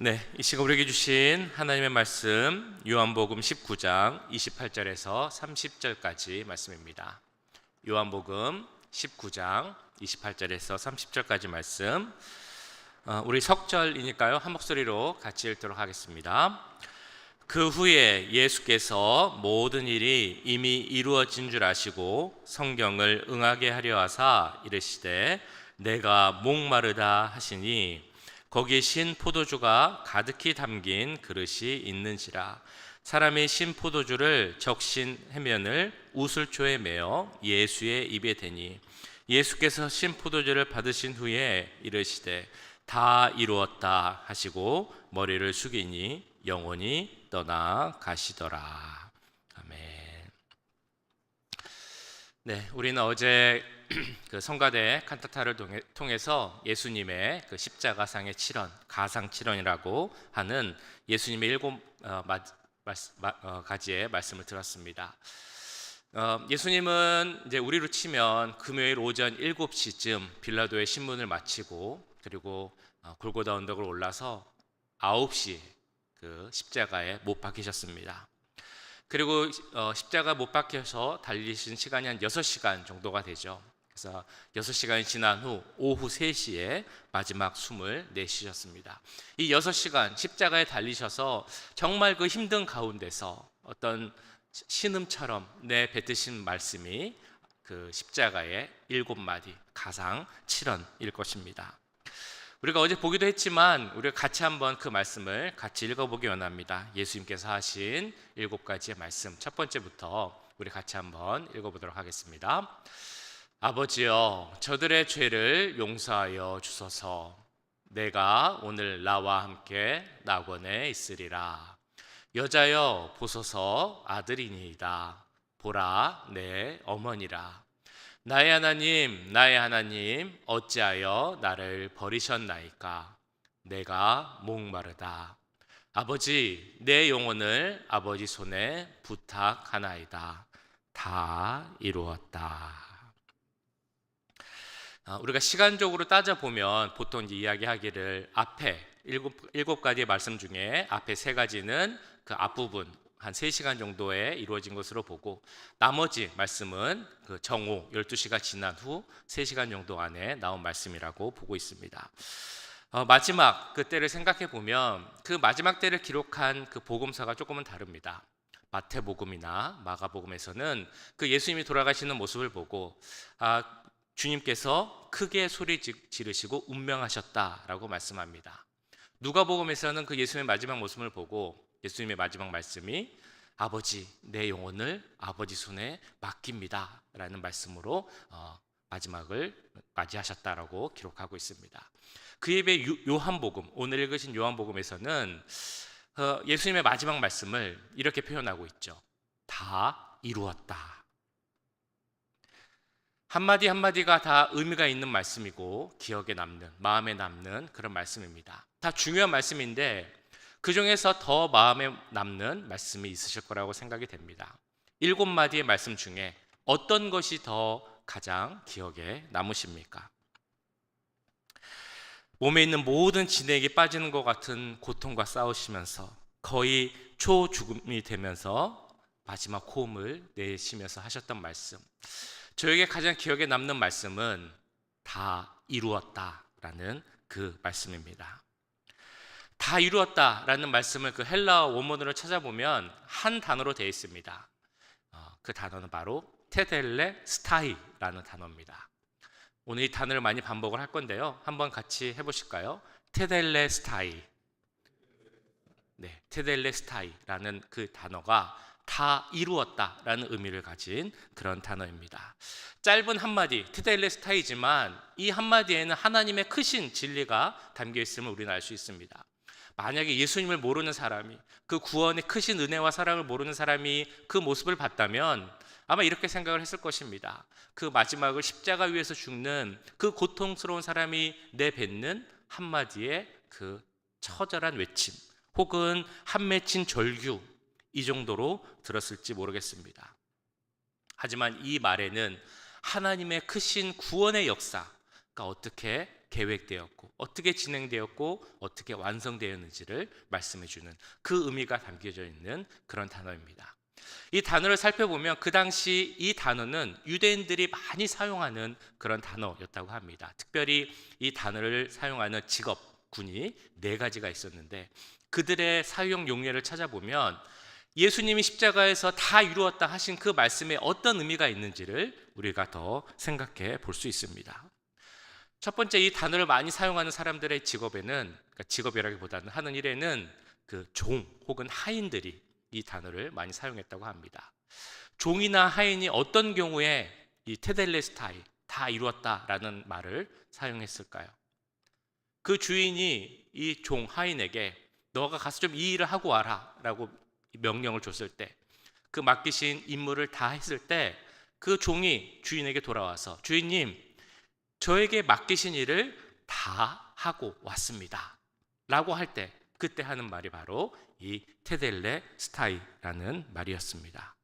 네, 이 시간 우리에게 주신 하나님의 말씀 요한복음 19장 28절에서 30절까지 말씀입니다. 요한복음 19장 28절에서 30절까지 말씀, 우리 석절이니까요 한 목소리로 같이 읽도록 하겠습니다. 그 후에 예수께서 모든 일이 이미 이루어진 줄 아시고 성경을 응하게 하려 하사 이르시되 내가 목마르다 하시니 거기 신 포도주가 가득히 담긴 그릇이 있는지라. 사람이 신 포도주를 적신 해면을 우슬초에 매어 예수의 입에 대니 예수께서 신 포도주를 받으신 후에 이르시되 다 이루었다 하시고 머리를 숙이니 영혼이 떠나 가시더라. 아멘. 네, 우리는 어제 그 성가대 칸타타를 통해서 예수님의 그 십자가상의 칠언, 가상 칠언이라고 하는 예수님의 일곱 가지의 말씀을 들었습니다. 예수님은 이제 우리로 치면 금요일 오전 7시쯤 빌라도의 신문을 마치고 그리고 골고다 언덕을 올라서 9시 그 십자가에 못 박히셨습니다. 그리고 십자가 못 박혀서 달리신 시간이 한 6시간 정도가 되죠. 그래서 6시간이 지난 후 오후 3시에 마지막 숨을 내쉬셨습니다. 이 6시간 십자가에 달리셔서 정말 그 힘든 가운데서 어떤 신음처럼 내뱉으신 말씀이 그 십자가의 7마디 가상 7언일 것입니다. 우리가 어제 보기도 했지만 우리가 같이 한번 그 말씀을 같이 읽어보기 원합니다. 예수님께서 하신 7가지의 말씀, 첫 번째부터 우리 같이 한번 읽어보도록 하겠습니다. 아버지여, 저들의 죄를 용서하여 주소서. 내가 오늘 나와 함께 낙원에 있으리라. 여자여 보소서, 아들이니이다. 보라, 내 어머니라. 나의 하나님, 어찌하여 나를 버리셨나이까? 내가 목마르다. 아버지, 내 영혼을 아버지 손에 부탁하나이다. 다 이루었다. 우리가 시간적으로 따져보면 보통 이제 이야기하기를 앞에 일곱 가지의 말씀 중에 앞에 3가지는 그 앞부분 한 3시간 정도에 이루어진 것으로 보고 나머지 말씀은 그 정오 12시가 지난 후 3시간 정도 안에 나온 말씀이라고 보고 있습니다. 마지막 그 때를 생각해 보면 그 마지막 때를 기록한 그 복음서가 조금은 다릅니다. 마태복음이나 마가복음에서는 그 예수님이 돌아가시는 모습을 보고 주님께서 크게 소리 지르시고 운명하셨다라고 말씀합니다. 누가복음에서는 그 예수님의 마지막 모습을 보고 예수님의 마지막 말씀이 아버지, 내 영혼을 아버지 손에 맡깁니다 라는 말씀으로 마지막을 맞이하셨다라고 기록하고 있습니다. 그에 비해 요한복음, 오늘 읽으신 요한복음에서는 예수님의 마지막 말씀을 이렇게 표현하고 있죠. 다 이루었다. 한마디 한마디가 다 의미가 있는 말씀이고 기억에 남는, 마음에 남는 그런 말씀입니다. 다 중요한 말씀인데 그 중에서 더 마음에 남는 말씀이 있으실 거라고 생각이 됩니다. 7마디의 말씀 중에 어떤 것이 더 가장 기억에 남으십니까? 몸에 있는 모든 진액이 빠지는 것 같은 고통과 싸우시면서 거의 초죽음이 되면서 마지막 호흡을 내쉬면서 하셨던 말씀, 저에게 가장 기억에 남는 말씀은 다 이루었다라는 그 말씀입니다. 다 이루었다라는 말씀을 그 헬라어 원문으로 찾아보면 한 단어로 되어 있습니다. 그 단어는 바로 테델레스타이라는 단어입니다. 오늘 이 단어를 많이 반복을 할 건데요. 한번 같이 해보실까요? 테델레스타이. 네, 테델레스타이라는 그 단어가 다 이루었다라는 의미를 가진 그런 단어입니다. 짧은 한마디 테델레스타이지만 이 한마디에는 하나님의 크신 진리가 담겨 있음을 우리는 알 수 있습니다. 만약에 예수님을 모르는 사람이, 그 구원의 크신 은혜와 사랑을 모르는 사람이 그 모습을 봤다면 아마 이렇게 생각을 했을 것입니다. 그 마지막을 십자가 위에서 죽는 그 고통스러운 사람이 내뱉는 한마디의 그 처절한 외침 혹은 한 맺힌 절규, 이 정도로 들었을지 모르겠습니다. 하지만 이 말에는 하나님의 크신 구원의 역사가 어떻게 계획되었고 어떻게 진행되었고 어떻게 완성되었는지를 말씀해 주는 그 의미가 담겨져 있는 그런 단어입니다. 이 단어를 살펴보면 그 당시 이 단어는 유대인들이 많이 사용하는 그런 단어였다고 합니다. 특별히 이 단어를 사용하는 직업군이 네 가지가 있었는데 그들의 사용 용례를 찾아보면 예수님이 십자가에서 다 이루었다 하신 그 말씀에 어떤 의미가 있는지를 우리가 더 생각해 볼 수 있습니다. 첫 번째, 이 단어를 많이 사용하는 사람들의 직업에는, 그러니까 직업이라기보다는 하는 일에는 그 종 혹은 하인들이 이 단어를 많이 사용했다고 합니다. 종이나 하인이 어떤 경우에 이 테델레스타이, 다 이루었다라는 말을 사용했을까요? 그 주인이 이 종 하인에게 너가 가서 좀 이 일을 하고 와라 라고 명령을 줬을 때, 그 맡기신 임무를 다 했을 때 그 종이 주인에게 돌아와서 주인님, 저에게 맡기신 일을 다 하고 왔습니다 라고 할 때 그때 하는 말이 바로 이 테델레스타이라는 말이었습니다.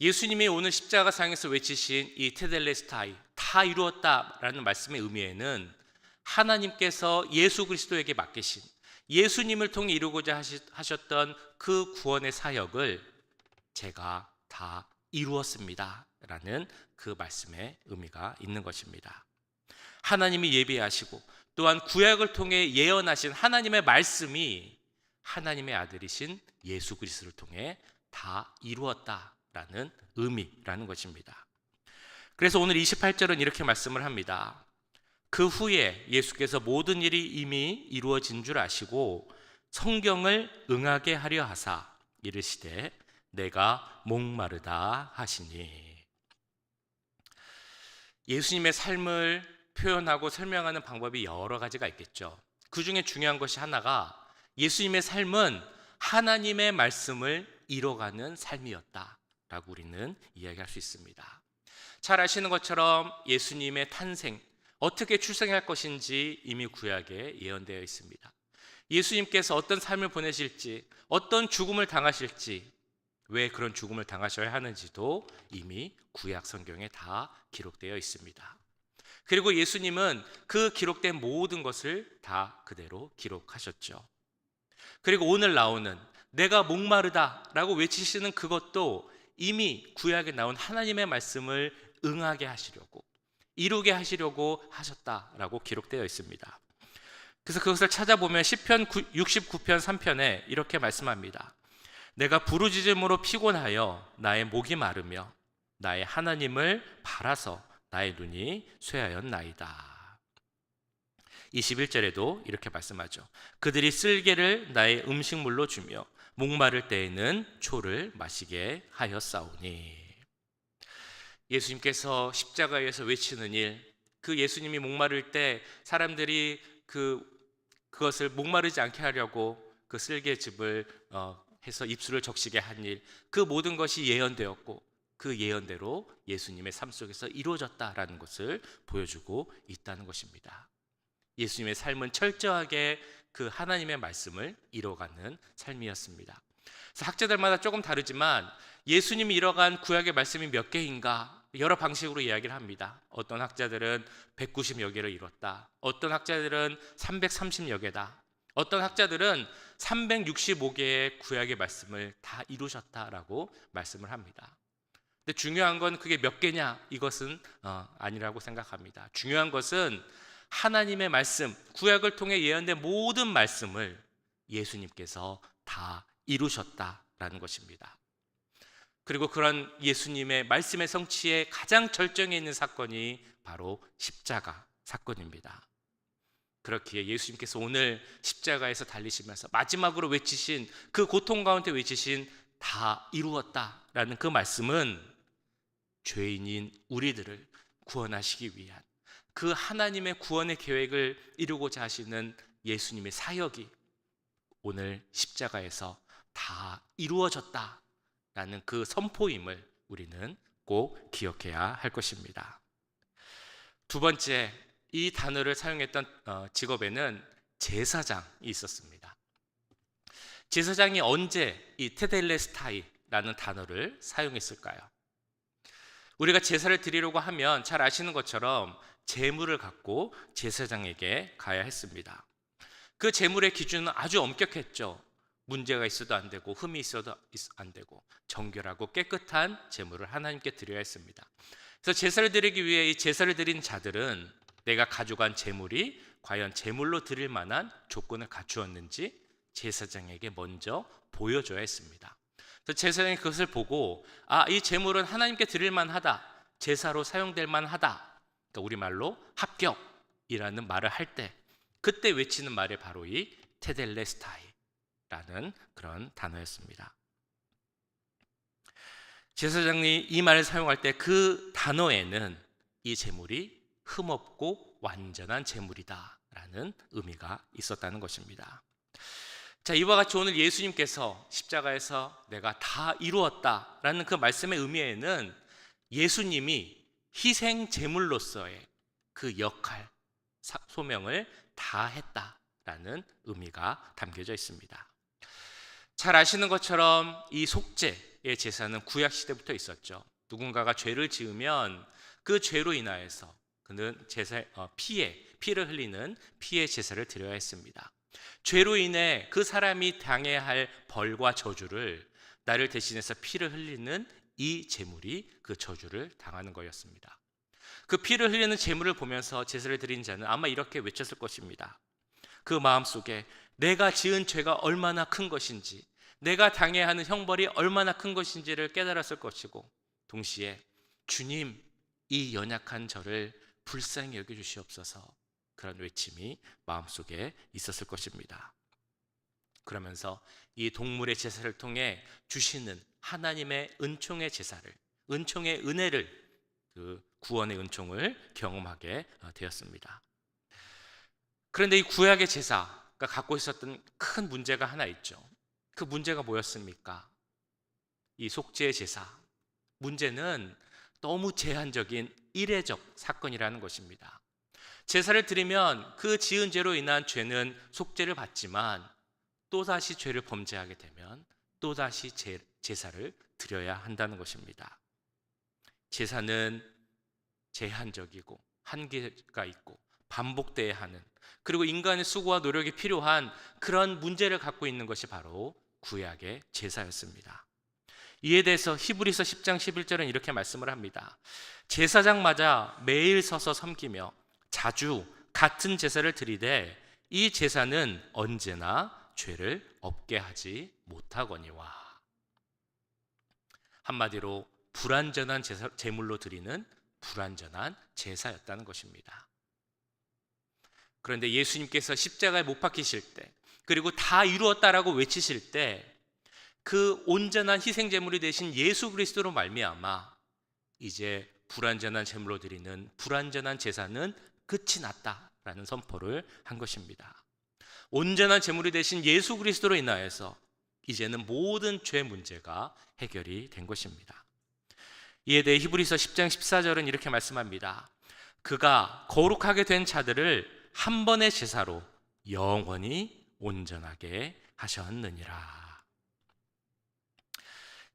예수님이 오늘 십자가상에서 외치신 이 테델레스타이, 다 이루었다라는 말씀의 의미에는 하나님께서 예수 그리스도에게 맡기신, 예수님을 통해 이루고자 하셨던 그 구원의 사역을 제가 다 이루었습니다 라는 그 말씀의 의미가 있는 것입니다. 하나님이 예비하시고 또한 구약을 통해 예언하신 하나님의 말씀이 하나님의 아들이신 예수 그리스도를 통해 다 이루었다라는 의미라는 것입니다. 그래서 오늘 28절은 이렇게 말씀을 합니다. 그 후에 예수께서 모든 일이 이미 이루어진 줄 아시고 성경을 응하게 하려 하사 이르시되 내가 목마르다 하시니. 예수님의 삶을 표현하고 설명하는 방법이 여러 가지가 있겠죠. 그 중에 중요한 것이 하나가 예수님의 삶은 하나님의 말씀을 이뤄가는 삶이었다라고 우리는 이야기할 수 있습니다. 잘 아시는 것처럼 예수님의 탄생, 어떻게 출생할 것인지 이미 구약에 예언되어 있습니다. 예수님께서 어떤 삶을 보내실지, 어떤 죽음을 당하실지, 왜 그런 죽음을 당하셔야 하는지도 이미 구약 성경에 다 기록되어 있습니다. 그리고 예수님은 그 기록된 모든 것을 다 그대로 기록하셨죠. 그리고 오늘 나오는 내가 목마르다라고 외치시는 그것도 이미 구약에 나온 하나님의 말씀을 응하게 하시려고, 이루게 하시려고 하셨다라고 기록되어 있습니다. 그래서 그것을 찾아보면 시편 69편 3편에 이렇게 말씀합니다. 내가 부르짖음으로 피곤하여 나의 목이 마르며 나의 하나님을 바라서 나의 눈이 쇠하였나이다. 21절에도 이렇게 말씀하죠. 그들이 쓸개를 나의 음식물로 주며 목마를 때에는 초를 마시게 하였사오니. 예수님께서 십자가에서 외치는 일, 그 예수님이 목마를 때 사람들이 그것을 목마르지 않게 하려고 그 쓸개즙을 해서 입술을 적시게 한 일, 그 모든 것이 예언되었고 그 예언대로 예수님의 삶 속에서 이루어졌다라는 것을 보여주고 있다는 것입니다. 예수님의 삶은 철저하게 그 하나님의 말씀을 이뤄가는 삶이었습니다. 그래서 학자들마다 조금 다르지만 예수님이 이뤄간 구약의 말씀이 몇 개인가 여러 방식으로 이야기를 합니다. 어떤 학자들은 190여 개를 이뤘다, 어떤 학자들은 330여 개다, 어떤 학자들은 365개의 구약의 말씀을 다 이루셨다라고 말씀을 합니다. 근데 중요한 건 그게 몇 개냐, 이것은 아니라고 생각합니다. 중요한 것은 하나님의 말씀, 구약을 통해 예언된 모든 말씀을 예수님께서 다 이루셨다라는 것입니다. 그리고 그런 예수님의 말씀의 성취의 가장 절정에 있는 사건이 바로 십자가 사건입니다. 그렇기에 예수님께서 오늘 십자가에서 달리시면서 마지막으로 외치신 그 고통 가운데 외치신 다 이루었다라는 그 말씀은 죄인인 우리들을 구원하시기 위한 그 하나님의 구원의 계획을 이루고자 하시는 예수님의 사역이 오늘 십자가에서 다 이루어졌다라는 그 선포임을 우리는 꼭 기억해야 할 것입니다. 두 번째, 이 단어를 사용했던 직업에는 제사장이 있었습니다. 제사장이 언제 이 테델레스타이라는 단어를 사용했을까요? 우리가 제사를 드리려고 하면 잘 아시는 것처럼 재물을 갖고 제사장에게 가야 했습니다. 그 재물의 기준은 아주 엄격했죠. 문제가 있어도 안 되고 흠이 있어도 안 되고 정결하고 깨끗한 재물을 하나님께 드려야 했습니다. 그래서 제사를 드리기 위해 이 제사를 드린 자들은 내가 가져간 재물이 과연 제물로 드릴 만한 조건을 갖추었는지 제사장에게 먼저 보여줘야 했습니다. 그래서 제사장이 그것을 보고 이 재물은 하나님께 드릴 만하다, 제사로 사용될 만하다, 그러니까 우리말로 합격이라는 말을 할 때 그때 외치는 말이 바로 이 테델레스타이라는 그런 단어였습니다. 제사장이 이 말을 사용할 때 그 단어에는 이 제물이 흠없고 완전한 제물이다라는 의미가 있었다는 것입니다. 자, 이와 같이 오늘 예수님께서 십자가에서 내가 다 이루었다라는 그 말씀의 의미에는 예수님이 희생 제물로서의 그 역할, 소명을 다 했다라는 의미가 담겨져 있습니다. 잘 아시는 것처럼 이 속죄의 제사는 구약 시대부터 있었죠. 누군가가 죄를 지으면 그 죄로 인하여서 그는 피를 흘리는 피의 제사를 드려야 했습니다. 죄로 인해 그 사람이 당해야 할 벌과 저주를 나를 대신해서 피를 흘리는 이 제물이 그 저주를 당하는 거였습니다. 그 피를 흘리는 제물을 보면서 제사를 드린 자는 아마 이렇게 외쳤을 것입니다. 그 마음속에 내가 지은 죄가 얼마나 큰 것인지, 내가 당해야 하는 형벌이 얼마나 큰 것인지를 깨달았을 것이고, 동시에 주님, 이 연약한 저를 불쌍히 여겨주시옵소서, 그런 외침이 마음속에 있었을 것입니다. 그러면서 이 동물의 제사를 통해 주시는 하나님의 은총의 제사를, 은총의 은혜를, 그 구원의 은총을 경험하게 되었습니다. 그런데 이 구약의 제사가 갖고 있었던 큰 문제가 하나 있죠. 그 문제가 뭐였습니까? 이 속죄의 제사, 문제는 너무 제한적인 이례적 사건이라는 것입니다. 제사를 드리면 그 지은 죄로 인한 죄는 속죄를 받지만 또다시 죄를 범죄하게 되면 또다시 제사를 드려야 한다는 것입니다. 제사는 제한적이고 한계가 있고 반복돼야 하는, 그리고 인간의 수고와 노력이 필요한 그런 문제를 갖고 있는 것이 바로 구약의 제사였습니다. 이에 대해서 히브리서 10장 11절은 이렇게 말씀을 합니다. 제사장마다 매일 서서 섬기며 자주 같은 제사를 드리되 이 제사는 언제나 죄를 없게 하지 못하거니와. 한마디로 불완전한 제물로 드리는 불완전한 제사였다는 것입니다. 그런데 예수님께서 십자가에 못 박히실 때, 그리고 다 이루었다라고 외치실 때 그 온전한 희생 제물이 되신 예수 그리스도로 말미암아 이제 불완전한 제물로 드리는 불완전한 제사는 끝이 났다라는 선포를 한 것입니다. 온전한 제물이 되신 예수 그리스도로 인하여서 이제는 모든 죄 문제가 해결이 된 것입니다. 이에 대해 히브리서 10장 14절은 이렇게 말씀합니다. 그가 거룩하게 된 자들을 한 번의 제사로 영원히 온전하게 하셨느니라.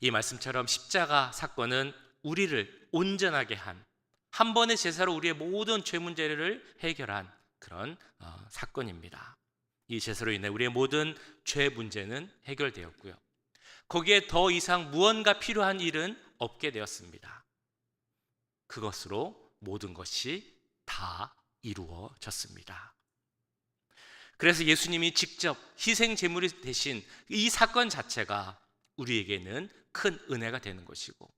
이 말씀처럼 십자가 사건은 우리를 온전하게 한 번의 제사로 우리의 모든 죄 문제를 해결한 그런 사건입니다. 이 제사로 인해 우리의 모든 죄 문제는 해결되었고요. 거기에 더 이상 무언가 필요한 일은 없게 되었습니다. 그것으로 모든 것이 다 이루어졌습니다. 그래서 예수님이 직접 희생 제물이 되신 이 사건 자체가 우리에게는 큰 은혜가 되는 것이고,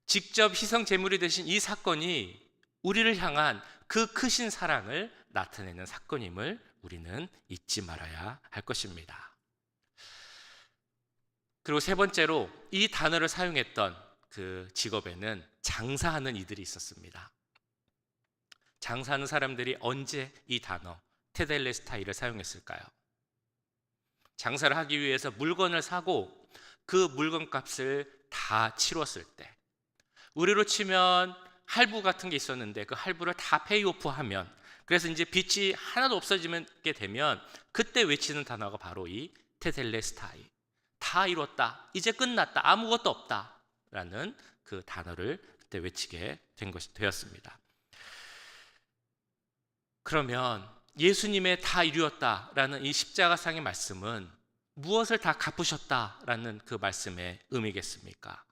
직접 희생 제물이 되신 이 사건이 우리를 향한 그 크신 사랑을 나타내는 사건임을 우리는 잊지 말아야 할 것입니다. 그리고 세 번째로 이 단어를 사용했던 그 직업에는 장사하는 이들이 있었습니다. 장사하는 사람들이 언제 이 단어 테델레스타이를 사용했을까요? 장사를 하기 위해서 물건을 사고 그 물건 값을 다 치렀을 때, 우리로 치면 할부 같은 게 있었는데 그 할부를 다 페이오프하면, 그래서 이제 빚이 하나도 없어지게 되면 그때 외치는 단어가 바로 이 테텔레스타이, 다 이뤘다, 이제 끝났다, 아무것도 없다 라는 그 단어를 그때 외치게 되었습니다. 그러면 예수님의 다 이루었다라는 이 십자가상의 말씀은 무엇을 다 갚으셨다라는 그 말씀의 의미겠습니까?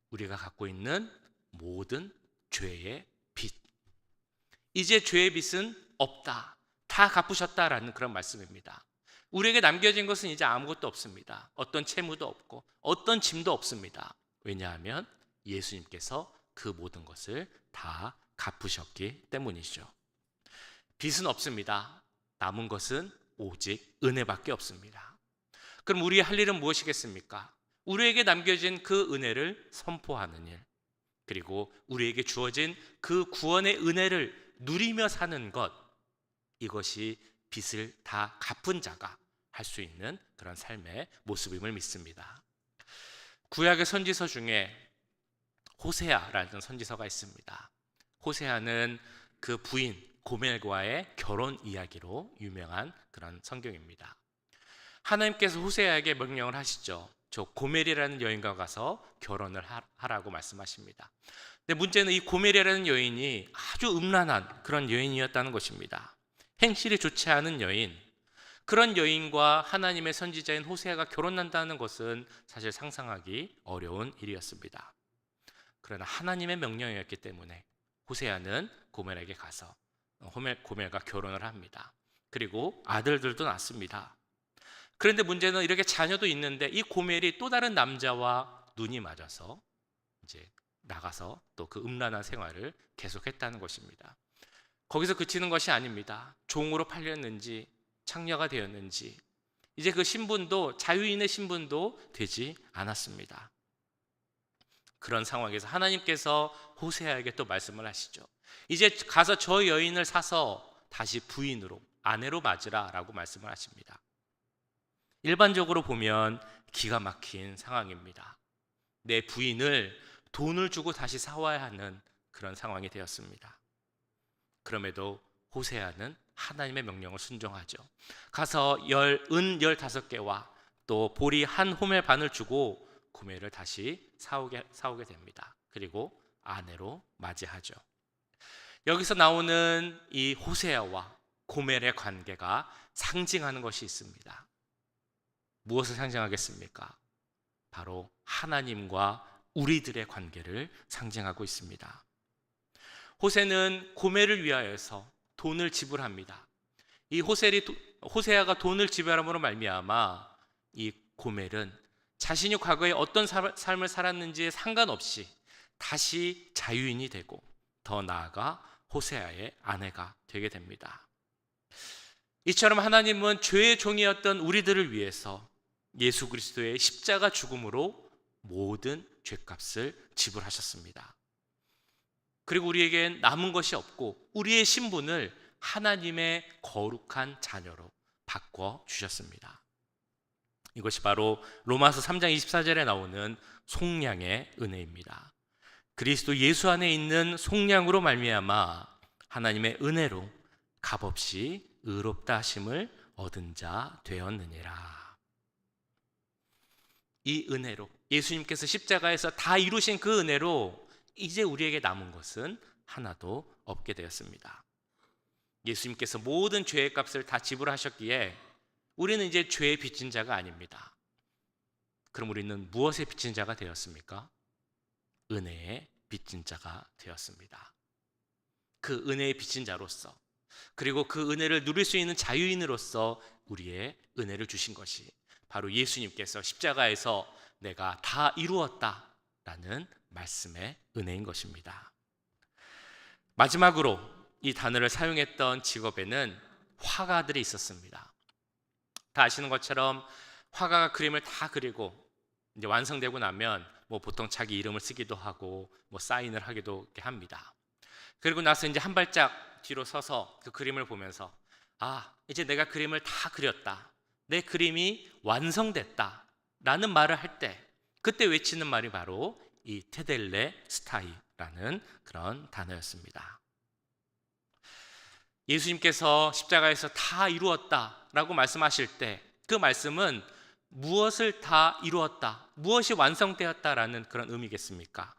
우리가 갖고 있는 모든 죄의 빚. 이제 죄의 빚은 없다. 다 갚으셨다라는 그런 말씀입니다. 우리에게 남겨진 것은 이제 아무것도 없습니다. 어떤 채무도 없고 어떤 짐도 없습니다. 왜냐하면 예수님께서 그 모든 것을 다 갚으셨기 때문이죠. 빚은 없습니다. 남은 것은 오직 은혜밖에 없습니다. 그럼 우리의 할 일은 무엇이겠습니까? 우리에게 남겨진 그 은혜를 선포하는 일, 그리고 우리에게 주어진 그 구원의 은혜를 누리며 사는 것, 이것이 빚을 다 갚은 자가 할 수 있는 그런 삶의 모습임을 믿습니다. 구약의 선지서 중에 호세아라는 선지서가 있습니다. 호세아는 그 부인 고멜과의 결혼 이야기로 유명한 그런 성경입니다. 하나님께서 호세아에게 명령을 하시죠. 저 고멜이라는 여인과 가서 결혼을 하라고 말씀하십니다. 근데 문제는 이 고멜이라는 여인이 아주 음란한 그런 여인이었다는 것입니다. 행실이 좋지 않은 여인, 그런 여인과 하나님의 선지자인 호세아가 결혼한다는 것은 사실 상상하기 어려운 일이었습니다. 그러나 하나님의 명령이었기 때문에 호세아는 고멜에게 가서 고멜과 결혼을 합니다. 그리고 아들들도 낳습니다. 그런데 문제는 이렇게 자녀도 있는데 이 고멜이 또 다른 남자와 눈이 맞아서 이제 나가서 또 그 음란한 생활을 계속했다는 것입니다. 거기서 그치는 것이 아닙니다. 종으로 팔렸는지 창녀가 되었는지 이제 그 신분도 자유인의 신분도 되지 않았습니다. 그런 상황에서 하나님께서 호세아에게 또 말씀을 하시죠. 이제 가서 저 여인을 사서 다시 부인으로 아내로 맞으라 라고 말씀을 하십니다. 일반적으로 보면 기가 막힌 상황입니다. 내 부인을 돈을 주고 다시 사와야 하는 그런 상황이 되었습니다. 그럼에도 호세아는 하나님의 명령을 순종하죠. 가서 은 15개와 또 보리 한 호멜 반을 주고 고멜을 다시 사오게 됩니다. 그리고 아내로 맞이하죠. 여기서 나오는 이 호세아와 고멜의 관계가 상징하는 것이 있습니다. 무엇을 상징하겠습니까? 바로 하나님과 우리들의 관계를 상징하고 있습니다. 호세는 고멜을 위하여서 돈을 지불합니다. 이 호세아가 돈을 지불함으로 말미암아 이 고멜은 자신이 과거에 어떤 삶을 살았는지에 상관없이 다시 자유인이 되고 더 나아가 호세아의 아내가 되게 됩니다. 이처럼 하나님은 죄의 종이었던 우리들을 위해서 예수 그리스도의 십자가 죽음으로 모든 죄값을 지불하셨습니다. 그리고 우리에겐 남은 것이 없고 우리의 신분을 하나님의 거룩한 자녀로 바꿔주셨습니다. 이것이 바로 로마서 3장 24절에 나오는 속량의 은혜입니다. 그리스도 예수 안에 있는 속량으로 말미암아 하나님의 은혜로 값없이 의롭다 하심을 얻은 자 되었느니라. 이 은혜로 예수님께서 십자가에서 다 이루신 그 은혜로 이제 우리에게 남은 것은 하나도 없게 되었습니다. 예수님께서 모든 죄의 값을 다 지불하셨기에 우리는 이제 죄의 빚진 자가 아닙니다. 그럼 우리는 무엇의 빚진 자가 되었습니까? 은혜의 빚진 자가 되었습니다. 그 은혜의 빚진 자로서 그리고 그 은혜를 누릴 수 있는 자유인으로서 우리의 은혜를 주신 것이 바로 예수님께서 십자가에서 내가 다 이루었다라는 말씀의 은혜인 것입니다. 마지막으로 이 단어를 사용했던 직업에는 화가들이 있었습니다. 다 아시는 것처럼 화가가 그림을 다 그리고 이제 완성되고 나면 뭐 보통 자기 이름을 쓰기도 하고 뭐 사인을 하기도 합니다. 그리고 나서 이제 한 발짝 뒤로 서서 그 그림을 보면서 이제 내가 그림을 다 그렸다. 내 그림이 완성됐다. 라는 말을 할 때 그때 외치는 말이 바로 이 테델레 스타이라는 그런 단어였습니다. 예수님께서 십자가에서 다 이루었다라고 말씀하실 때 그 말씀은 무엇을 다 이루었다, 무엇이 완성되었다라는 그런 의미겠습니까?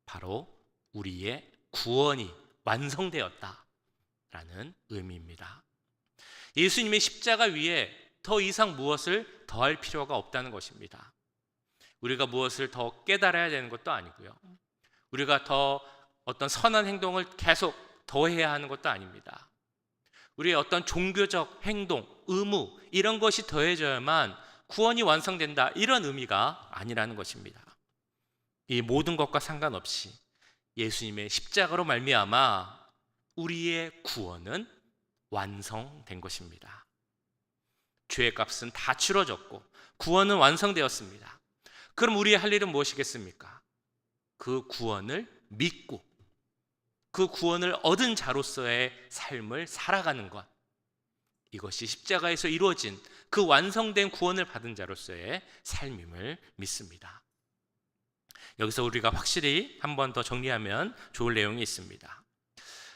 바로 우리의 구원이 완성되었다라는 의미입니다. 예수님의 십자가 위에 더 이상 무엇을 더할 필요가 없다는 것입니다. 우리가 무엇을 더 깨달아야 되는 것도 아니고요. 우리가 더 어떤 선한 행동을 계속 더해야 하는 것도 아닙니다. 우리의 어떤 종교적 행동, 의무 이런 것이 더해져야만 구원이 완성된다, 이런 의미가 아니라는 것입니다. 이 모든 것과 상관없이 예수님의 십자가로 말미암아 우리의 구원은 완성된 것입니다. 죄의 값은 다 치러졌고 구원은 완성되었습니다. 그럼 우리의 할 일은 무엇이겠습니까? 그 구원을 믿고 그 구원을 얻은 자로서의 삶을 살아가는 것, 이것이 십자가에서 이루어진 그 완성된 구원을 받은 자로서의 삶임을 믿습니다. 여기서 우리가 확실히 한 번 더 정리하면 좋을 내용이 있습니다.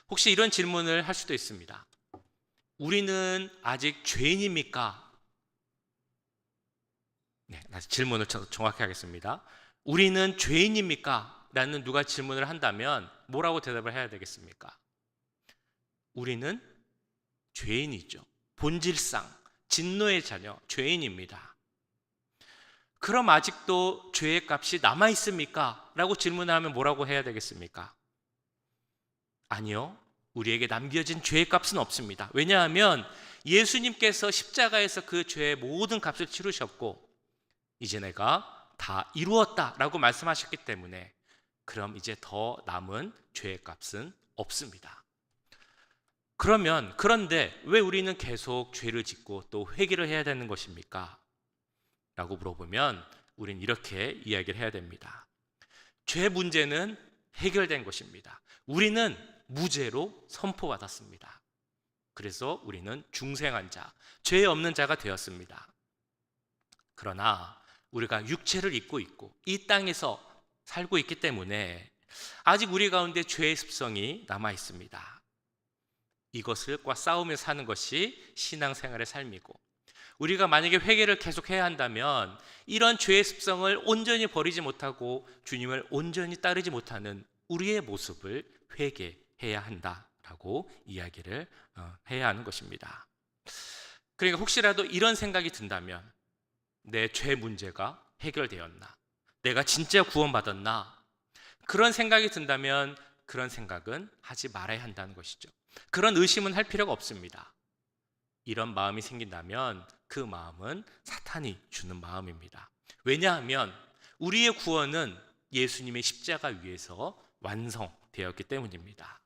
혹시 이런 질문을 할 수도 있습니다. 우리는 아직 죄인입니까? 네, 다시 질문을 정확히 하겠습니다. 우리는 죄인입니까? 라는 누가 질문을 한다면 뭐라고 대답을 해야 되겠습니까? 우리는 죄인이죠. 본질상 진노의 자녀, 죄인입니다. 그럼 아직도 죄의 값이 남아 있습니까? 라고 질문하면 뭐라고 해야 되겠습니까? 아니요, 우리에게 남겨진 죄의 값은 없습니다. 왜냐하면 예수님께서 십자가에서 그 죄의 모든 값을 치르셨고 이제 내가 다 이루었다라고 말씀하셨기 때문에 그럼 이제 더 남은 죄의 값은 없습니다. 그런데 왜 우리는 계속 죄를 짓고 또 회개를 해야 되는 것입니까? 라고 물어보면 우린 이렇게 이야기를 해야 됩니다. 죄 문제는 해결된 것입니다. 우리는 무죄로 선포받았습니다. 그래서 우리는 중생한 자, 죄 없는 자가 되었습니다. 그러나 우리가 육체를 입고 있고 이 땅에서 살고 있기 때문에 아직 우리 가운데 죄의 습성이 남아 있습니다. 이것과 싸우며 사는 것이 신앙생활의 삶이고, 우리가 만약에 회개를 계속 해야 한다면 이런 죄의 습성을 온전히 버리지 못하고 주님을 온전히 따르지 못하는 우리의 모습을 회개해야 한다라고 이야기를 해야 하는 것입니다. 그러니까 혹시라도 이런 생각이 든다면 내 죄 문제가 해결되었나? 내가 진짜 구원받았나? 그런 생각이 든다면 그런 생각은 하지 말아야 한다는 것이죠. 그런 의심은 할 필요가 없습니다. 이런 마음이 생긴다면 그 마음은 사탄이 주는 마음입니다. 왜냐하면 우리의 구원은 예수님의 십자가 위에서 완성되었기 때문입니다.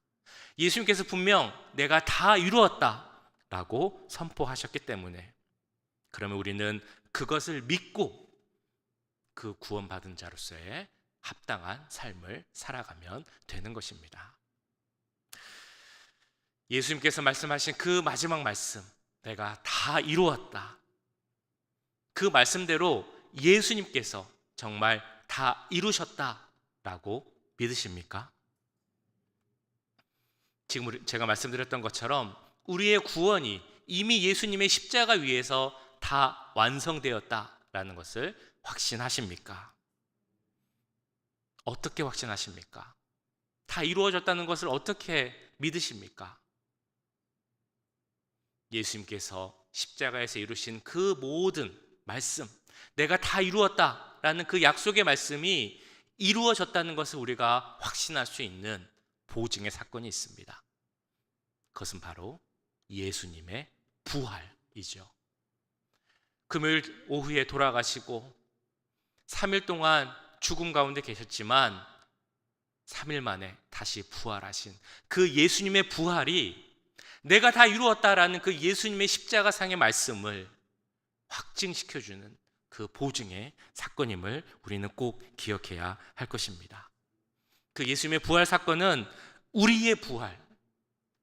예수님께서 분명 내가 다 이루었다라고 선포하셨기 때문에, 그러면 우리는 그것을 믿고 그 구원받은 자로서의 합당한 삶을 살아가면 되는 것입니다. 예수님께서 말씀하신 그 마지막 말씀, 내가 다 이루었다, 그 말씀대로 예수님께서 정말 다 이루셨다라고 믿으십니까? 지금 제가 말씀드렸던 것처럼 우리의 구원이 이미 예수님의 십자가 위에서 다 완성되었다라는 것을 확신하십니까? 어떻게 확신하십니까? 다 이루어졌다는 것을 어떻게 믿으십니까? 예수님께서 십자가에서 이루신 그 모든 말씀, 내가 다 이루었다라는 그 약속의 말씀이 이루어졌다는 것을 우리가 확신할 수 있는 보증의 사건이 있습니다. 그것은 바로 예수님의 부활이죠. 금요일 오후에 돌아가시고 3일 동안 죽음 가운데 계셨지만 3일 만에 다시 부활하신 그 예수님의 부활이 내가 다 이루었다라는 그 예수님의 십자가상의 말씀을 확증시켜주는 그 보증의 사건임을 우리는 꼭 기억해야 할 것입니다. 그 예수님의 부활 사건은 우리의 부활,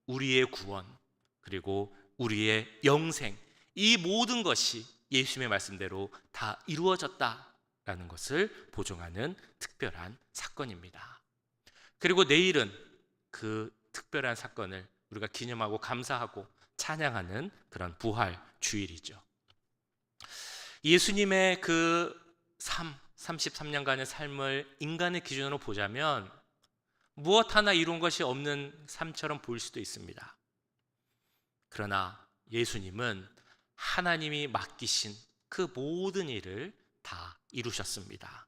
우리의 구원, 그리고 우리의 영생, 이 모든 것이 예수님의 말씀대로 다 이루어졌다라는 것을 보증하는 특별한 사건입니다. 그리고 내일은 그 특별한 사건을 우리가 기념하고 감사하고 찬양하는 그런 부활 주일이죠. 예수님의 그 33년간의 삶을 인간의 기준으로 보자면 무엇 하나 이룬 것이 없는 삶처럼 보일 수도 있습니다. 그러나 예수님은 하나님이 맡기신 그 모든 일을 다 이루셨습니다.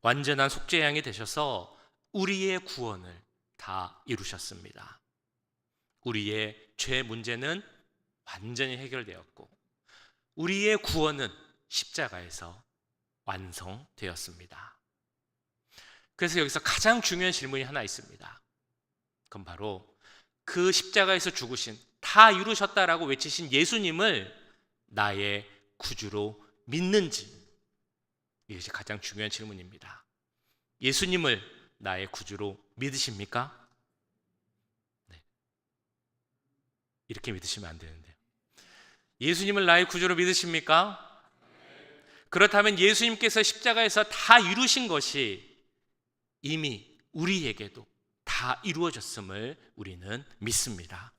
완전한 속죄양이 되셔서 우리의 구원을 다 이루셨습니다. 우리의 죄 문제는 완전히 해결되었고 우리의 구원은 십자가에서 완성되었습니다. 그래서 여기서 가장 중요한 질문이 하나 있습니다. 그건 바로 그 십자가에서 죽으신, 다 이루셨다라고 외치신 예수님을 나의 구주로 믿는지, 이것이 가장 중요한 질문입니다. 예수님을 나의 구주로 믿으십니까? 네. 이렇게 믿으시면 안 되는데요. 예수님을 나의 구주로 믿으십니까? 그렇다면 예수님께서 십자가에서 다 이루신 것이 이미 우리에게도 다 이루어졌음을 우리는 믿습니다.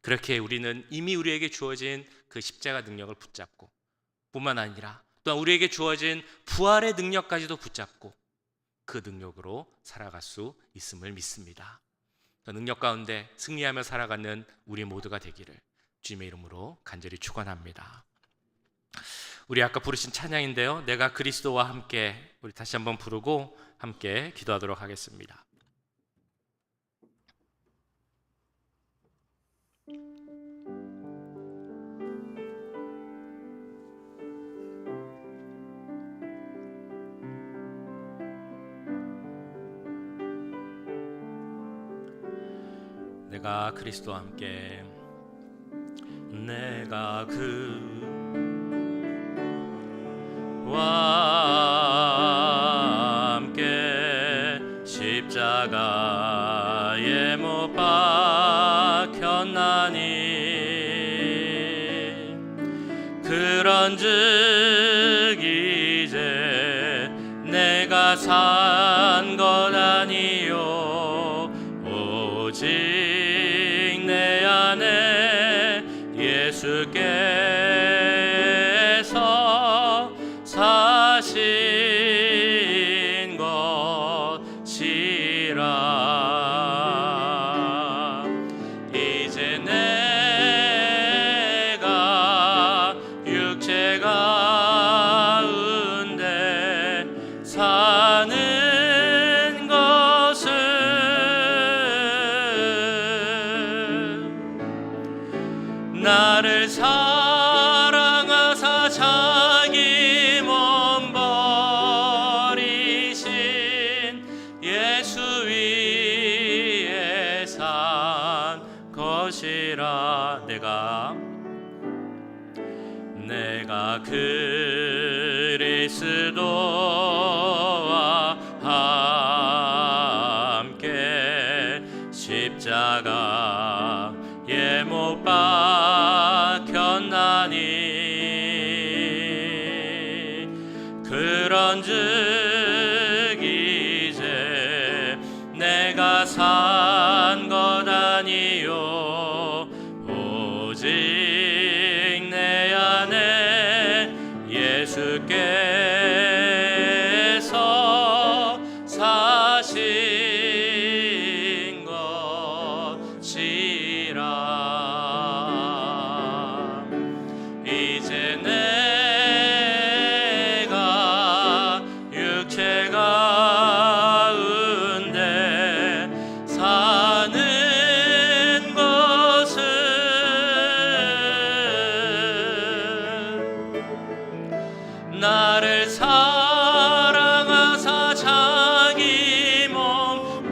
그렇게 우리는 이미 우리에게 주어진 그 십자가 능력을 붙잡고, 뿐만 아니라 또한 우리에게 주어진 부활의 능력까지도 붙잡고 그 능력으로 살아갈 수 있음을 믿습니다. 그 능력 가운데 승리하며 살아가는 우리 모두가 되기를 주님의 이름으로 간절히 축원합니다. 우리 아까 부르신 찬양인데요, 내가 그리스도와 함께, 우리 다시 한번 부르고 함께 기도하도록 하겠습니다. 내가 그리스도와 함께, 내가 그와 함께 십자가에 못 박혔나니 그런즉 이제 내가 산 것 아니요 오직 내 안에 예수께서 사신 것이라. 이제 내가 육체 가운데 사는 것은 나를 사랑하사 자기 몸 버리신 예수 위에 산 것이라. 내가 그리스도와 함께 십자가에 못 박혔나니 그런즉 이제 내가 산 것 아니요 오직 내 안에 예수께서 사신 것이라. 이제 내가 육체 가운데 사는 것은 나를 사랑하사 자기 몸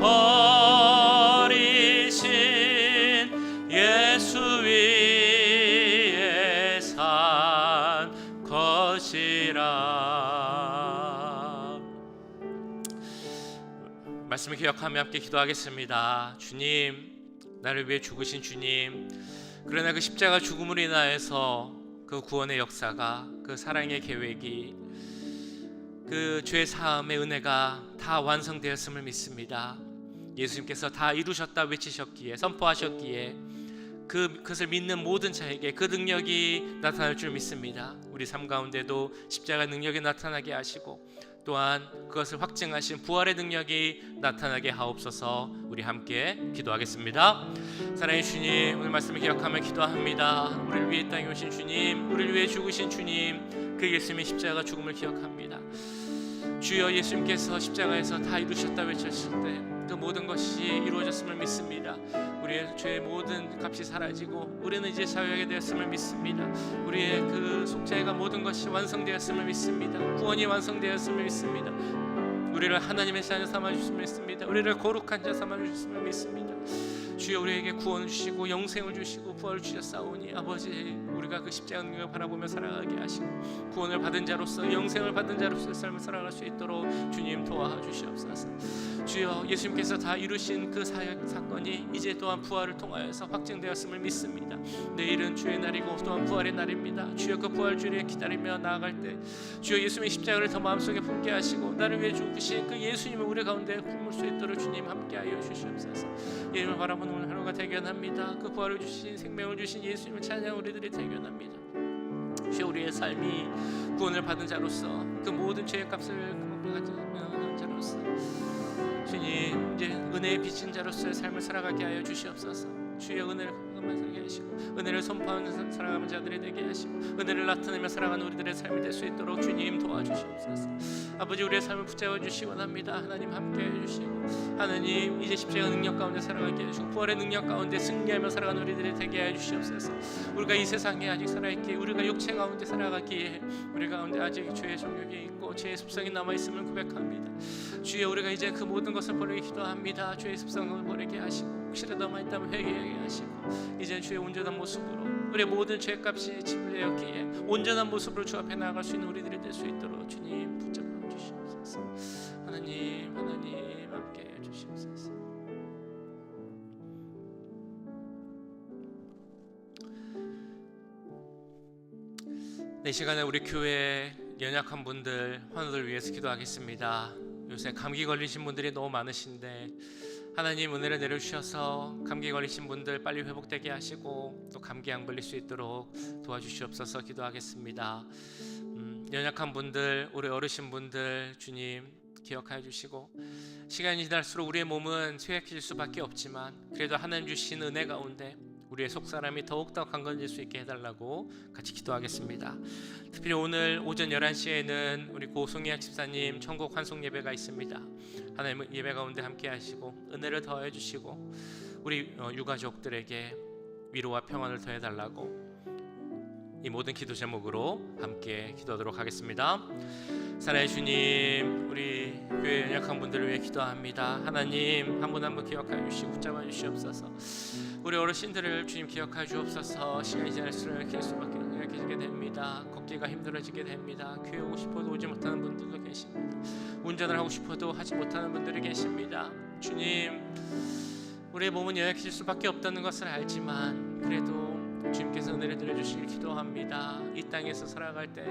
버리신 예수 위에 산 것이라. 말씀을 기억하며 함께 기도하겠습니다. 주님, 나를 위해 죽으신 주님, 그러나 그 십자가 죽음으로 인하여서 그 구원의 역사가, 그 사랑의 계획이, 그 죄 사함의 은혜가 다 완성되었음을 믿습니다. 예수님께서 다 이루셨다 외치셨기에, 선포하셨기에 그것을 믿는 모든 자에게 그 능력이 나타날 줄 믿습니다. 우리 삶 가운데도 십자가 능력이 나타나게 하시고 또한 그것을 확증하신 부활의 능력이 나타나게 하옵소서. 우리 함께 기도하겠습니다. 사랑의 주님, 오늘 말씀을 기억하며 기도합니다. 우리를 위해 땅에 오신 주님, 우리를 위해 죽으신 주님, 그 예수님의 십자가 죽음을 기억합니다. 주여, 예수님께서 십자가에서 다 이루셨다 외쳤을 때 그 모든 것이 이루어졌음을 믿습니다. 우리의 죄의 모든 값이 사라지고 우리는 이제 자유하게 되었음을 믿습니다. 우리의 그 속죄가 모든 것이 완성되었음을 믿습니다. 구원이 완성되었음을 믿습니다. 우리를 하나님의 자녀 삼아주심을 믿습니다. 우리를 거룩한 자 삼아주심을 믿습니다. 주여, 우리에게 구원을 주시고 영생을 주시고 부활을 주셨사오니 아버지, 우리가 그 십자가 능력을 바라보며 살아가게 하시고 구원을 받은 자로서 영생을 받은 자로서의 삶을 살아갈 수 있도록 주님 도와주시옵소서. 주여, 예수님께서 다 이루신 그 사건이 이제 또한 부활을 통하여서 확증되었음을 믿습니다. 내일은 주의 날이고 또한 부활의 날입니다. 주여, 그 부활 주를 기다리며 나아갈 때 주여, 예수님의 십자가를 더 마음속에 품게 하시고 나를 위해 죽으신 그 예수님을 우리 가운데 품을 수 있도록 주님 함께하여 주시옵소서. 예수님을 바라보는 오늘 하루가 대견합니다. 그 부활을 주신 생명을 주신 예수님을 찬양 우리들이 대견합니다. 주여, 우리의 삶이 구원을 받은 자로서 그 모든 죄의 값을 가진 자로서 주님, 이제 은혜에 비친 자로서의 삶을 살아가게 하여 주시옵소서. 주여, 은혜를 살게 하시고 은혜를 선포하는 살아가는 자들이 되게 하시고 은혜를 나타내며 살아가는 우리들의 삶이 될 수 있도록 주님 도와주시옵소서. 아버지, 우리의 삶을 붙잡아 주시기 원합니다. 하나님 함께해 주시고 하나님, 이제 십자가 능력 가운데 살아가게 해주시고 부활의 능력 가운데 승리하며 살아가는 우리들이 되게 하여 주시옵소서. 우리가 이 세상에 아직 살아있기에, 우리가 육체 가운데 살아가기에 우리 가운데 아직 죄의 정욕이 있고 죄의 습성이 남아있음을 고백합니다. 주여, 우리가 이제 그 모든 것을 버리기 기도합니다. 죄의 습성을 버리게 하시고 혹시라도 남아있다면 회개하게 하시고 이제 주의 온전한 모습으로 우리의 모든 죄값이 지불되었기에 온전한 모습으로 주 앞에 나아갈 수 있는 우리들이 될 수 있도록 주님 붙잡아 주시옵소서. 하나님 함께 해주시옵소서. 이 시간에 우리 교회 연약한 분들, 환우들 위해서 기도하겠습니다. 요새 감기 걸리신 분들이 너무 많으신데 하나님, 은혜를 내려주셔서 감기 걸리신 분들 빨리 회복되게 하시고 또 감기 안 걸릴 수 있도록 도와주시옵소서. 기도하겠습니다. 연약한 분들, 우리 어르신 분들 주님 기억하여 주시고, 시간이 지날수록 우리의 몸은 쇠약해질 수밖에 없지만 그래도 하나님 주신 은혜 가운데 우리의 속사람이 더욱더 강건해질 수 있게 해달라고 같이 기도하겠습니다. 특별히 오늘 오전 11시에는 우리 고송이학 집사님 천국 환송 예배가 있습니다. 하나님 예배 가운데 함께 하시고 은혜를 더해 주시고 우리 유가족들에게 위로와 평안을 더해 달라고 이 모든 기도 제목으로 함께 기도하도록 하겠습니다. 사랑의 주님, 우리 교회 연약한 분들을 위해 기도합니다. 하나님, 한 분 한 분 기억하여 주시고 붙잡아 주시옵소서. 우리 어르신들을 주님 기억하여 주옵소서. 시간이 지날수록 이렇게 수밖에 약해지게 됩니다. 걷기가 힘들어지게 됩니다. 교회 오고 싶어도 오지 못하는 분들도 계십니다. 운전을 하고 싶어도 하지 못하는 분들이 계십니다. 주님, 우리의 몸은 연약해질 수밖에 없다는 것을 알지만 그래도 주님께서 은혜를 들려주시길 기도합니다. 이 땅에서 살아갈 때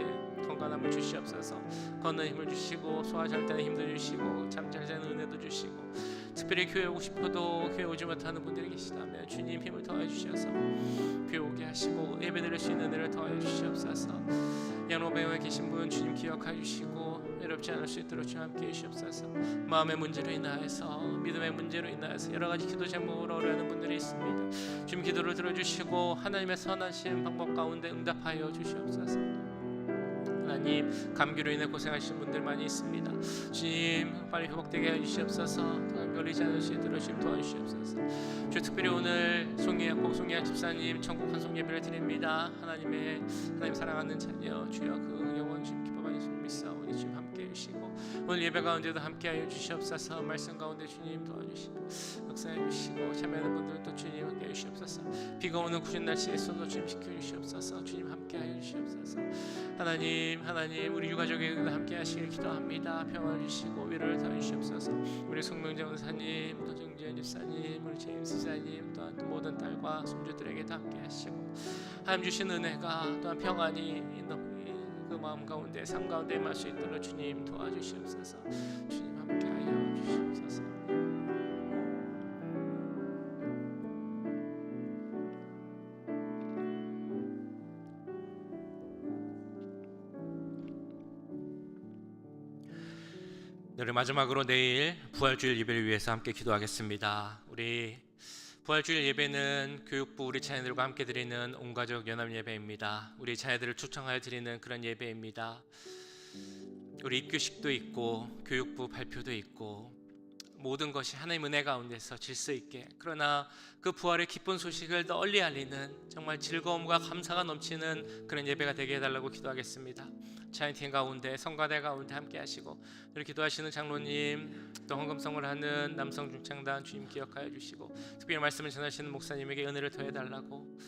건강함을 주시옵소서. 걷는 힘을 주시고 소화 잘 때는 힘도 주시고 잠 잘 자는 은혜도 주시고, 특별히 교회 오고 싶어도 교회 오지 못하는 분들이 계시다면 주님 힘을 더해 주셔서 교회 오게 하시고 예배 드릴 수 있는 은혜를 더해 주시옵소서. 양로병원에 계신 분 주님 기억해 주시고 외롭지 않을 수 있도록 주님 함께 해주시옵소서. 마음의 문제로 인하여서, 믿음의 문제로 인하여서 여러 가지 기도 제목으로 어려워하는 분들이 있습니다. 주님 기도를 들어주시고 하나님의 선하신 방법 가운데 응답하여 주시옵소서. 하나님, 감기로 인해 고생하시는 분들 많이 있습니다. 주님 빨리 회복되게 해주시옵소서. 걸리지 않을 수 있도록 주님 도와주시옵소서. 주 특별히 오늘 송이야 집사님 천국 환송 예배를 드립니다. 하나님 사랑하는 자녀 주여 그 영원 주님 기뻐하니 주님 믿사오니 주님 함께 해주시고 오늘 예배 가운데도 함께하여 주시옵소서. 말씀 가운데 주님 도와주시고 역사해 주시고 참여하는 분들도 주님 함께 해주시옵소서. 비가 오는 구신 날씨에서도 주님 지켜주시옵소서. 주님 함께하여 주시옵소서. 하나님 우리 유가족에게도 함께 하시길 기도합니다. 평안을 주시고 위로를 더해 주시옵소서. 우리 송명정 원사님, 또 정지현 집사님, 우리 제임스 집사님, 또한 또 모든 딸과 손주들에게도 함께 하시고 하나님 주신 은혜가 또한 평안이 그 마음 가운데 삶 가운데 임할 수 있도록 주님 도와주시옵소서. 주님 함께하여 주시옵소서. 네, 마지막으로 내일 부활주일 예배를 위해서 함께 기도하겠습니다. 우리 부활주일 예배는 교육부 우리 자녀들과 함께 드리는 온가족 연합 예배입니다. 우리 자녀들을 초청하여 드리는 그런 예배입니다. 우리 입교식도 있고 교육부 발표도 있고 모든 것이 하나님의 은혜 가운데서 질서 있게, 그러나 그 부활의 기쁜 소식을 널리 알리는 정말 즐거움과 감사가 넘치는 그런 예배가 되게 해달라고 기도하겠습니다. 차인팀 가운데, 성가대 가운데 함께 하시고, 이렇게 기도하시는 장로님, 또 헌금성을 하는 남성 중창단 주님 기억하여 주시고, 특별히 말씀을 전하시는 목사님에게 은혜를 더해달라고,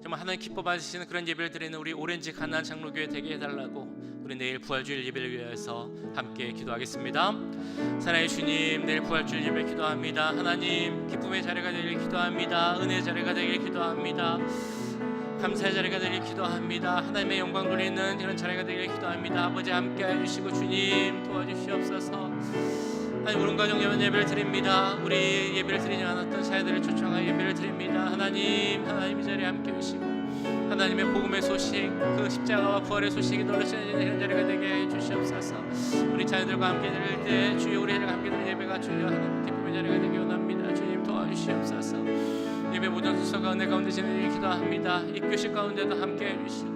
정말 하나님 기뻐 받으시는 그런 예배를 드리는 우리 오렌지 가나안 장로교회 되게 해달라고, 우리 내일 부활주일 예배를 위해서 함께 기도하겠습니다. 사랑의 주님, 내일 부활주일 예배 기도합니다. 하나님 기쁨의 자리가 되길 기도합니다. 은혜의 자리가 되길 기도합니다. 감사의 자리가 되길 기도합니다. 하나님의 영광 돌리는 그런 자리가 되길 기도합니다. 아버지 함께 해주시고 주님 도와주시옵소서. 하나님 우리 가정 예배를 드립니다. 우리 예배를 드리지 않았던 자녀들을 초청하여 예배를 드립니다. 하나님 이 자리에 함께 오시고 하나님의 복음의 소식, 그 십자가와 부활의 소식이 널리 전해지는 자리가 되게 해 주시옵소서. 우리 자녀들과 함께 드릴 때 주여 우리들과 함께 드리는 예배가 주여 하나님 기쁨의 자리가 되기 원합니다. 주님 도와주시옵소서. 예배 모든 순서가 은혜 가운데 진행되길 기도합니다. 입교식 가운데도 함께 해주시고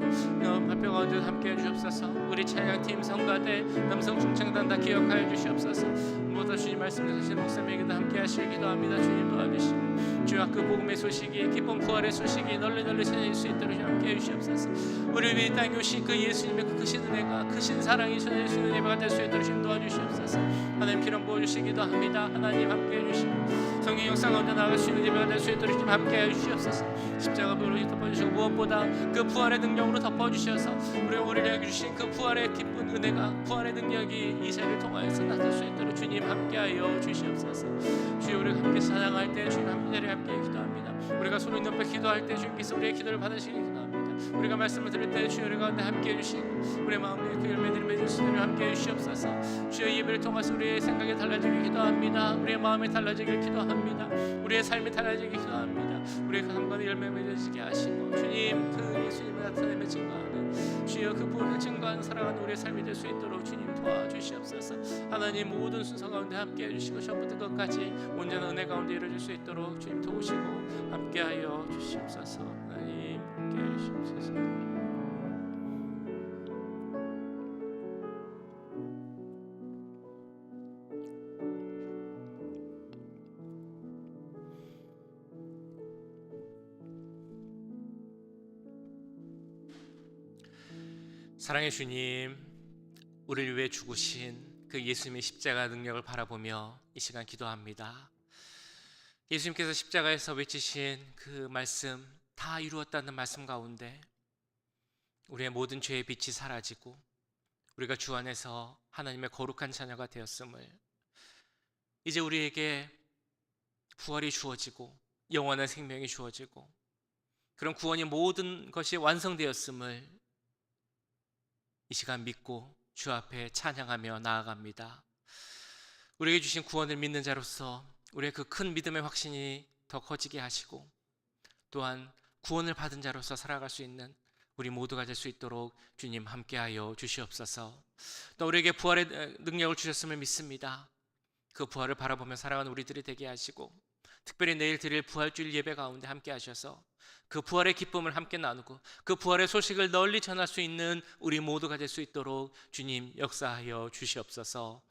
발표 가운데도 함께 해주옵소서. 우리 찬양팀 성가대 남성 중창단 다 기억하여 주시옵소서. 무엇보다 주님 말씀하시는 목사님에게도 함께 하시길 기도합니다. 주님 도와주시고 주여 그 복음의 소식이, 기쁜 부활의 소식이 널리 전해질 수 있도록 함께 해주시옵소서. 우리 위에 땅에 오신 그 예수님의 그 크신 은혜가, 크신 사랑이 전해질 수 있는 예배가 될 수 있도록 주님 도와주시옵소서. 하나님 기름 부어주시기도 합니다. 하나님 함께 해주시고 성령 역사 가운데 나아갈 수 있는 예배가 될 수 있도록 주님 함께 해주시옵소서. 십자가 부활로 덮어주시고 무엇보다 그 부활의 능력으로 덮어주셔서 우리에게 주신 그 부활의 기쁜 은혜가, 부활의 능력이 이 자리를 통하여서 나타날 수 있도록 주님 함께하여 주시옵소서. 주여 우리가 함께 찬양할 때 주님 한 자리에 함께 기도합니다. 우리가 손을 높여 기도할 때 주님께서 우리의 기도를 받으시길 기도합니다. 우리가 말씀을 들을 때 주여 우리 가운데 함께 해주시고 우리의 마음에 그 열매들을 맺을 수 있도록 함께 해주시옵소서. 주여 예배를 통해서 우리의 생각이 달라지길 기도합니다. 우리의 마음이 달라지길 기도합니다. 우리의 삶이 달라지길 기도합니다. 우리의 삶과 열매 맺어지게 하시고 주님 그 예수님을 나타내며 증거하는, 주여 그 부활을 증거하는 살아가는 우리의 삶이 될 수 있도록 주님 도와주시옵소서. 하나님 모든 순서 가운데 함께 해주시고 처음부터 끝까지 온전한 은혜 가운데 이루어질 수 있도록 주님 도우시고 함께하여 주시옵소서. 하나님 함께해 주시옵소서. 사랑의 주님, 우리를 위해 죽으신 그 예수님의 십자가 능력을 바라보며 이 시간 기도합니다. 예수님께서 십자가에서 외치신 그 말씀, 다 이루었다는 말씀 가운데 우리의 모든 죄의 빛이 사라지고 우리가 주 안에서 하나님의 거룩한 자녀가 되었음을, 이제 우리에게 부활이 주어지고 영원한 생명이 주어지고 그런 구원이 모든 것이 완성되었음을 이 시간 믿고 주 앞에 찬양하며 나아갑니다. 우리에게 주신 구원을 믿는 자로서 우리의 그 큰 믿음의 확신이 더 커지게 하시고 또한 구원을 받은 자로서 살아갈 수 있는 우리 모두가 될 수 있도록 주님 함께하여 주시옵소서. 또 우리에게 부활의 능력을 주셨음을 믿습니다. 그 부활을 바라보며 살아가는 우리들이 되게 하시고 특별히 내일 드릴 부활주일 예배 가운데 함께 하셔서 그 부활의 기쁨을 함께 나누고 그 부활의 소식을 널리 전할 수 있는 우리 모두가 될 수 있도록 주님 역사하여 주시옵소서.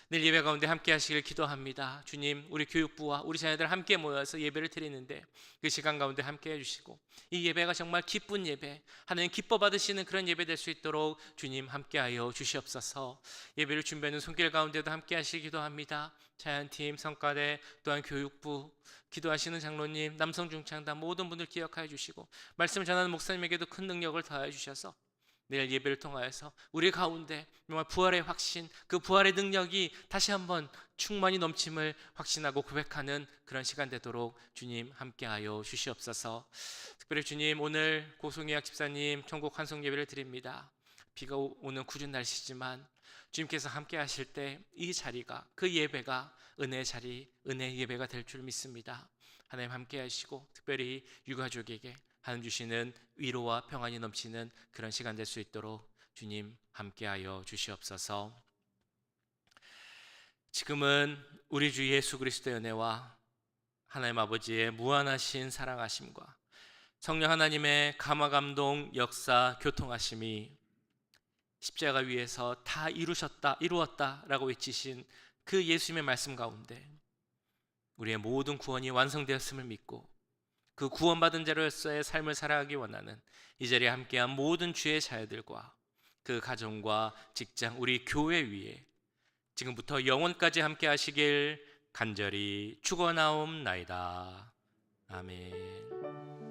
내일 예배 가운데 함께 하시길 기도합니다. 주님 우리 교육부와 우리 자녀들 함께 모여서 예배를 드리는데 그 시간 가운데 함께 해주시고 이 예배가 정말 기쁜 예배, 하나님 기뻐 받으시는 그런 예배 될 수 있도록 주님 함께하여 주시옵소서. 예배를 준비하는 손길 가운데도 함께 하시길 기도합니다. 자연팀, 성가대, 또한 교육부, 기도하시는 장로님, 남성중창단 모든 분들 기억하여 주시고 말씀을 전하는 목사님에게도 큰 능력을 더하여 주셔서 내일 예배를 통하여서 우리 가운데 정말 부활의 확신, 그 부활의 능력이 다시 한번 충만히 넘침을 확신하고 고백하는 그런 시간 되도록 주님 함께하여 주시옵소서. 특별히 주님 오늘 고송희학 집사님 천국 환송 예배를 드립니다. 비가 오는 궂은 날씨지만 주님께서 함께 하실 때 이 자리가, 그 예배가 은혜의 자리, 은혜의 예배가 될 줄 믿습니다. 하나님 함께 하시고 특별히 유가족에게 하나님 주시는 위로와 평안이 넘치는 그런 시간 될 수 있도록 주님 함께하여 주시옵소서. 지금은 우리 주 예수 그리스도의 은혜와 하나님 아버지의 무한하신 사랑하심과 성령 하나님의 감화감동 역사 교통하심이 십자가 위에서 다 이루었다라고 외치신 그 예수님의 말씀 가운데 우리의 모든 구원이 완성되었음을 믿고 그 구원받은 자로서의 삶을 살아가기 원하는 이 자리에 함께한 모든 주의 자녀들과 그 가정과 직장, 우리 교회 위에 지금부터 영원까지 함께 하시길 간절히 축원하옵나이다. 아멘.